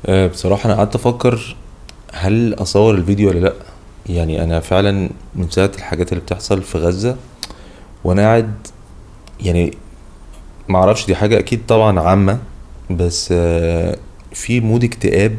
بصراحة أنا قعدت أفكر هل أصور الفيديو ولا لأ. يعني أنا فعلا من ساعة الحاجات اللي بتحصل في غزة وأنا قاعد، يعني معرفش دي حاجة أكيد طبعا عامة، بس في مود اكتئاب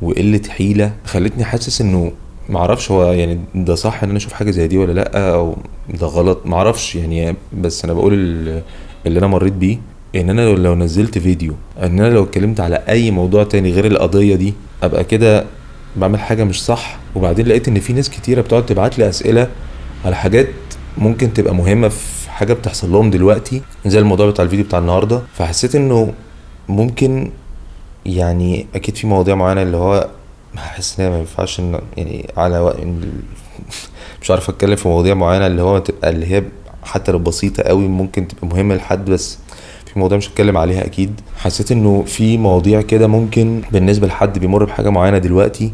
وقلة حيلة خلتني حاسس إنه معرفش هو يعني ده صح إن أنا أشوف حاجة زي دي ولا لأ، أو ده غلط معرفش يعني. بس أنا بقول اللي أنا مريت بيه، ان انا لو نزلت فيديو، ان انا لو اتكلمت على اي موضوع تاني غير القضية دي ابقى كده بعمل حاجة مش صح. وبعدين لقيت ان في ناس كتيرة بتقعد تبعت لي اسئلة على حاجات ممكن تبقى مهمة في حاجة بتحصل لهم دلوقتي، زي الموضوع بتاع الفيديو بتاع النهاردة. فحسيت انه ممكن، يعني اكيد في مواضيع معينة اللي هو حاسس ان هي ما ينفعش ان يعني على مش عارف اتكلم في مواضيع معينة اللي هو تبقى اللي هي حتى لو بسيطة قوي ممكن تبقى مهمة لحد، بس في مواضيع مش هتكلم عليها اكيد. حسيت انه في مواضيع كده ممكن بالنسبة لحد بيمر بحاجة معينة دلوقتي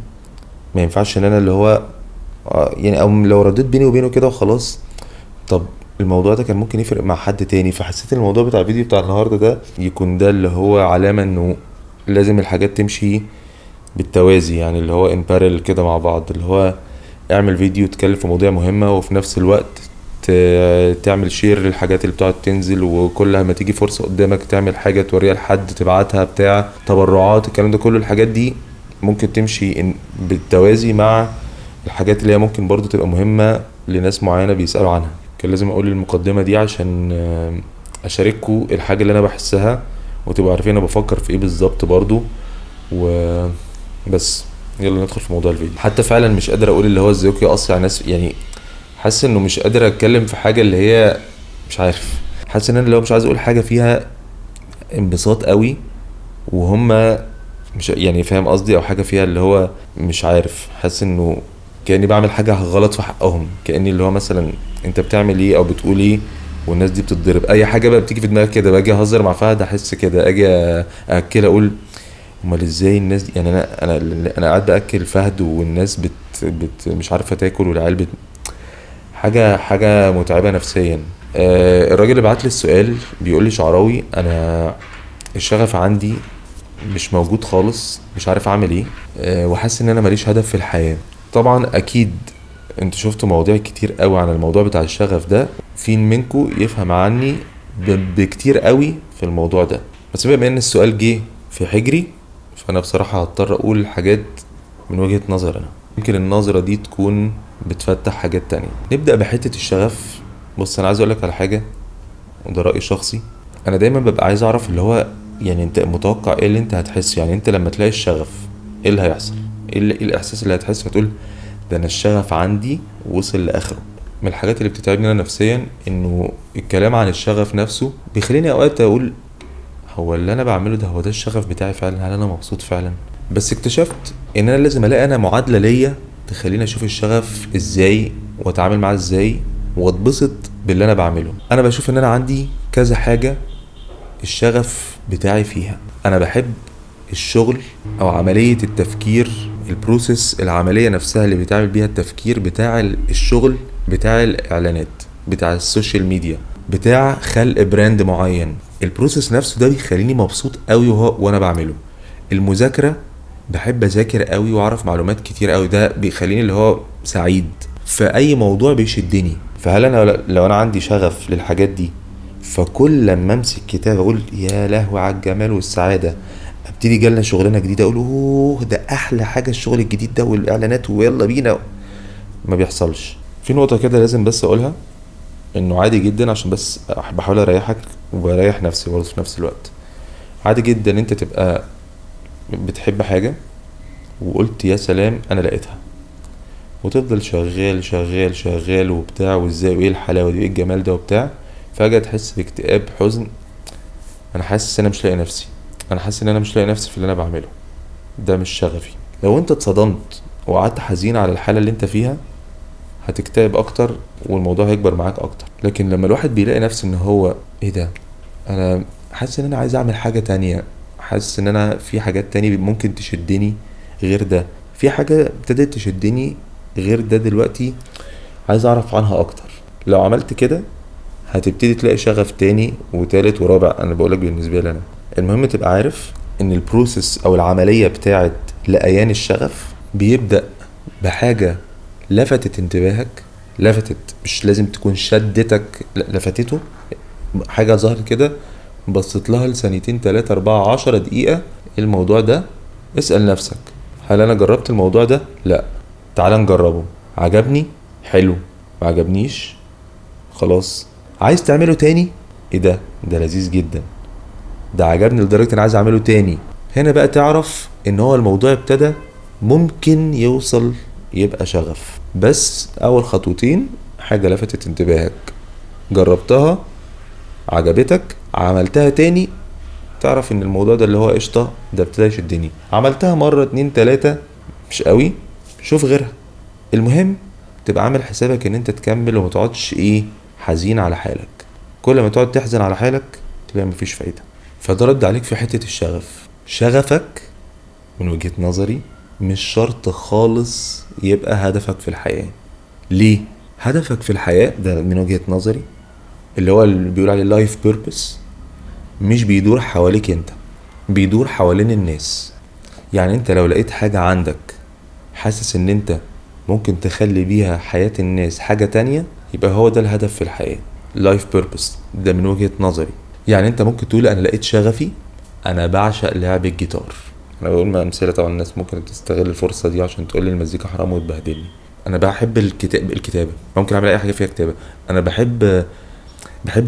ما ينفعش ان انا اللي هو يعني او لو رديت بيني وبينه كده وخلاص، طب الموضوع ده كان ممكن يفرق مع حد تاني. فحسيت ان الموضوع بتاع الفيديو بتاع النهاردة ده يكون ده اللي هو علامة انه لازم الحاجات تمشي بالتوازي، يعني اللي هو ان بارل كده مع بعض، اللي هو اعمل فيديو تتكلم في مواضيع مهمة وفي نفس الوقت تعمل شير للحاجات اللي بتقعد تنزل، وكل ما تيجي فرصة قدامك تعمل حاجة توريها لحد تبعتها بتاع تبرعات، الكلام ده كله. الحاجات دي ممكن تمشي بالتوازي مع الحاجات اللي هي ممكن برضو تبقى مهمة لناس معينة بيسألوا عنها. كان لازم اقول المقدمة دي عشان اشارككم الحاجة اللي انا بحسها وتبقوا عارفين انا بفكر في ايه بالظبط برضو. وبس يلا ندخل في موضوع الفيديو. حتى فعلا مش قادر اقول اللي هو ازيكم يا قصي على ناس، يعني حاسس انه مش قادر اتكلم في حاجه اللي هي مش عارف. حاسس ان انا لو مش عايز اقول حاجه فيها انبساط قوي وهم مش يعني فاهم قصدي، او حاجه فيها اللي هو مش عارف، حاسس انه كاني بعمل حاجه غلط في حقهم، كاني اللي هو مثلا انت بتعمل ايه او بتقول ايه والناس دي بتتضرب. اي حاجه بقى بتيجي في دماغك كده باجي اهزر مع فهد، احس كده اجي اكل اقول امال ازاي الناس دي، يعني انا قاعد باكل فهد والناس مش عارفه تاكل والعيال حاجه متعبه نفسيا. الراجل اللي بعت لي السؤال بيقول لي شعراوي انا الشغف عندي مش موجود خالص، مش عارف اعمل ايه، وحاسس ان انا ماليش هدف في الحياه. طبعا اكيد انت شفت مواضيع كتير قوي عن الموضوع بتاع الشغف ده، في منكم يفهم عني بكتير قوي في الموضوع ده. بس بما ان السؤال جه في حجري، فانا بصراحه هضطر اقول حاجات من وجهه نظر انا، يمكن النظره دي تكون بتفتح حاجات تانية. نبدا بحته الشغف. بص انا عايز اقولك على حاجه وده راي شخصي. انا دايما ببقى عايز اعرف اللي هو يعني انت متوقع ايه اللي انت هتحس، يعني انت لما تلاقي الشغف ايه اللي هيحصل، إيه الاحساس اللي هتحس، هتقول ده انا الشغف عندي وصل لاخره. من الحاجات اللي بتتعبني انا نفسيا انه الكلام عن الشغف نفسه بيخليني اوقات اقول هو اللي انا بعمله ده هو ده الشغف بتاعي فعلا، هل انا مبسوط فعلا؟ بس اكتشفت ان انا لازم الاقي انا معادلة ليا تخليني اشوف الشغف ازاي واتعامل معاه ازاي واتبسط باللي انا بعمله. انا بشوف ان انا عندي كذا حاجة الشغف بتاعي فيها. انا بحب الشغل او عملية التفكير، البروسيس، العملية نفسها اللي بيتعمل بيها التفكير بتاع الشغل، بتاع الاعلانات، بتاع السوشيال ميديا، بتاع خلق براند معين. البروسيس نفسه ده بيخليني مبسوط قوي وانا بعمله. المذاكرة بحب اذاكر قوي واعرف معلومات كتير قوي، ده بيخليني اللي هو سعيد في اي موضوع بيشدني. فهل انا لو انا عندي شغف للحاجات دي، فكل لما امسك كتاب اقول يا لهوي على الجمال والسعاده، ابتدي جالنا شغلانه جديده اقول اوه ده احلى حاجه الشغل الجديد ده والاعلانات ويلا بينا. ما بيحصلش. في نقطه كده لازم بس اقولها، انه عادي جدا عشان بس بحاول اريحك وبريح نفسي برضه في نفس الوقت. عادي جدا انت تبقى بتحب حاجه وقلت يا سلام انا لقيتها، وتفضل شغال شغال شغال وبتاع وازاي وايه الحلاوه دي وايه الجمال ده وبتاع، فجاه تحس باكتئاب حزن، انا حاسس ان انا مش لاقي نفسي، انا حاسس ان انا مش لاقي نفسي في اللي انا بعمله، ده مش شغفي. لو انت اتصدمت وقعدت حزين على الحاله اللي انت فيها هتكتئب اكتر والموضوع هيكبر معاك اكتر. لكن لما الواحد بيلاقي نفسه ان هو ايه ده، انا حاسس ان انا عايز اعمل حاجه تانية، حاسس ان انا في حاجات تانية ممكن تشدني غير ده، في حاجه ابتدت تشدني غير ده دلوقتي عايز اعرف عنها اكتر. لو عملت كده هتبتدي تلاقي شغف تاني وتالت ورابع. انا بقولك بالنسبه لي انا المهم تبقى عارف ان البروسيس او العملية بتاعت لقيان الشغف بيبدأ بحاجة لفتت انتباهك، لفتت مش لازم تكون شدتك، لا لفتته، حاجة ظهرت كده بصيت لها لثانيتين 3 4 10 دقيقة. الموضوع ده اسأل نفسك هل انا جربت الموضوع ده؟ لا. تعال نجربه. عجبني؟ حلو. ما عجبنيش؟ خلاص. عايز تعمله تاني؟ ايه ده لذيذ جدا، ده عجبني لدرجة انا عايز اعمله تاني. هنا بقى تعرف ان هو الموضوع ابتدى ممكن يوصل يبقى شغف. بس اول خطوتين حاجة لفتت انتباهك، جربتها، عجبتك، عملتها تاني، تعرف ان الموضوع ده اللي هو قشطة ده ابتدى يشدني. عملتها مرة 2 3 مش قوي، شوف غيرها. المهم تبقى عامل حسابك ان انت تكمل وما تقعدش حزين على حالك. كل ما تقعد تحزن على حالك تبقى مفيش فايدة. فده رد عليك في حتة الشغف. شغفك من وجهة نظري مش شرط خالص يبقى هدفك في الحياة. ليه؟ هدفك في الحياة ده من وجهة نظري اللي هو اللي بيقول عليه لايف بيربس مش بيدور حواليك انت، بيدور حوالين الناس. يعني انت لو لقيت حاجة عندك حاسس ان انت ممكن تخلي بيها حياة الناس حاجة تانية، يبقى هو ده الهدف في الحياة. لايف بيربس ده من وجهة نظري. يعني انت ممكن تقول انا لقيت شغفي، انا بعشق لعب الجيتار. انا بقول ما امثله، طبعا الناس ممكن تستغل الفرصه دي عشان تقول لي المزيكا حرام وتبهدلني. انا بحب الكتابه، ممكن اعمل اي حاجه فيها كتابه. انا بحب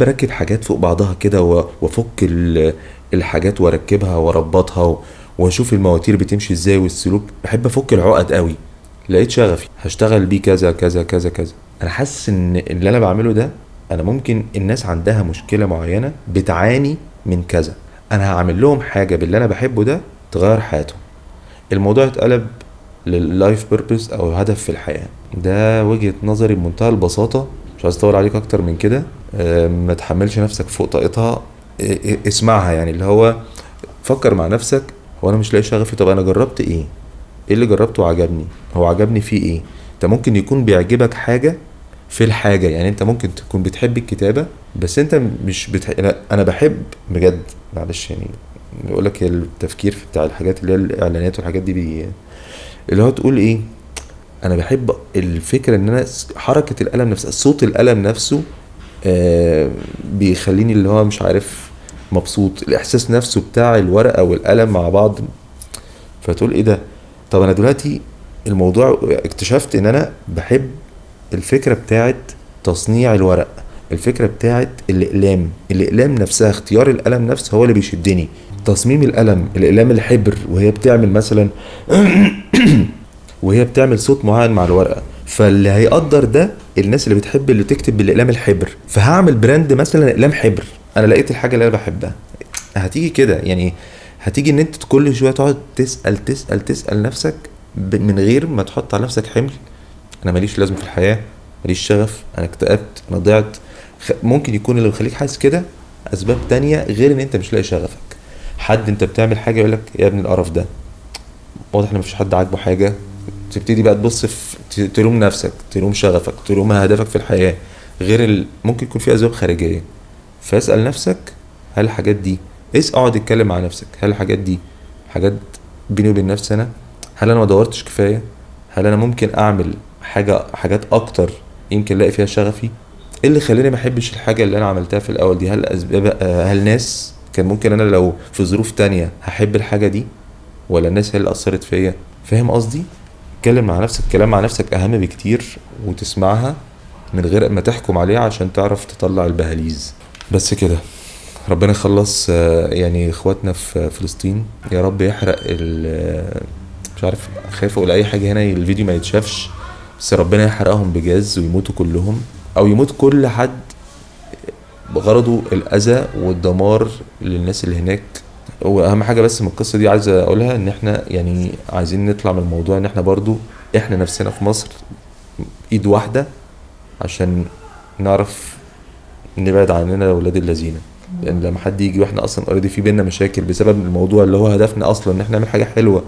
اركب حاجات فوق بعضها كده وافك الحاجات واركبها واربطها واشوف المواتير بتمشي ازاي والسلوك. بحب افك العقد قوي. لقيت شغفي هشتغل بيه كذا كذا كذا كذا. انا حاسس ان اللي انا بعمله ده، انا ممكن الناس عندها مشكله معينه بتعاني من كذا، انا هعمل لهم حاجه باللي انا بحبه ده تغير حياتهم. الموضوع اتقلب لللايف بيربز او هدف في الحياه. ده وجهه نظري بمنتهى البساطه، مش عايز اطول عليك اكتر من كده. ما تحملش نفسك فوق طاقتها. اسمعها، يعني اللي هو فكر مع نفسك، هو انا مش لاقي شغفي، طب انا جربت ايه اللي جربته وعجبني؟ هو عجبني فيه ايه؟ انت ممكن يكون بيعجبك حاجه في الحاجه، يعني انت ممكن تكون بتحب الكتابه بس انت مش انا بحب بجد، معلش يعني بيقول لك التفكير بتاع الحاجات اللي هي الاعلانات والحاجات دي اللي هو تقول ايه، انا بحب الفكره ان انا حركه القلم نفسها، صوت القلم نفسه بيخليني اللي هو مش عارف مبسوط، الاحساس نفسه بتاع الورقه والقلم مع بعض. فتقول ايه ده، طب انا دلوقتي الموضوع اكتشفت ان انا بحب الفكره بتاعت تصنيع الورق، الفكره بتاعت الاقلام نفسها، اختيار القلم نفسه هو اللي بيشدني. تصميم القلم، الاقلام الحبر وهي بتعمل مثلا وهي بتعمل صوت معين مع الورقه. فاللي هيقدر ده الناس اللي بتحب اللي تكتب بالاقلام الحبر. فهعمل براند مثلا اقلام حبر، انا لقيت الحاجه اللي انا بحبها. هتيجي كده يعني، هتيجي ان انت كل شويه تقعد تسال نفسك من غير ما تحط على نفسك حمل. انا ماليش لازمه في الحياه، ماليش شغف، انا اكتئبت، انا ضعت. ممكن يكون اللي بيخليك حاسس كده اسباب تانية غير ان انت مش لاقي شغفك. حد انت بتعمل حاجه يقولك يا ابن القرف ده، واضح ان مفيش حد عاجبه حاجه. تبتدي بقى تبص في تلوم نفسك، تلوم شغفك، تلوم هدفك في الحياه، غير ممكن يكون في اسباب خارجيه. فاسال نفسك هل الحاجات دي، اقعد اتكلم مع نفسك، هل الحاجات دي حاجات بيني وبين نفسي انا؟ هل انا ما دورتش كفايه؟ هل انا ممكن اعمل حاجات اكتر يمكن الاقي فيها شغفي؟ ايه اللي خلاني ما احبش الحاجه اللي انا عملتها في الاول دي؟ هل اسباب، هل ناس كان ممكن انا لو في ظروف تانية هحب الحاجه دي، ولا الناس هي اللي اثرت فيا؟ فاهم قصدي؟ اتكلم مع نفسك. الكلام مع نفسك اهم بكتير، وتسمعها من غير ما تحكم عليها عشان تعرف تطلع البهاليز. بس كده. ربنا يخلص يعني اخواتنا في فلسطين، يا رب يحرق مش عارف، خايف اقول اي حاجه هنا الفيديو ما يتشافش، بس ربنا يحرقهم بجاز ويموتوا كلهم، او يموت كل حد بغرضه الاذى والدمار للناس اللي هناك. واهم حاجه بس من القصه دي عايز اقولها، ان احنا يعني عايزين نطلع من الموضوع ان احنا برضو احنا نفسنا في مصر ايد واحده عشان نعرف نبعد عننا ولاد اللذين. لان لما حد يجي واحنا اصلا اوريدي في بينا مشاكل بسبب الموضوع اللي هو هدفنا اصلا ان احنا نعمل حاجه حلوه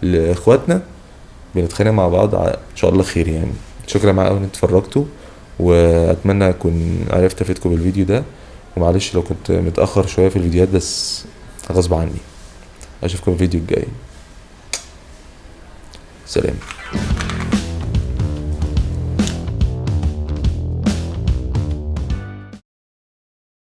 لاخواتنا، بنتخانق مع بعض. ان شاء الله خير يعني. شكرا معاكم ان انتوا اتفرجتوا، واتمنى اكون عرفت افيدكم بالفيديو ده. ومعلش لو كنت متاخر شويه في الفيديوهات، بس غصب عني. اشوفكم في الفيديو الجاي. سلام.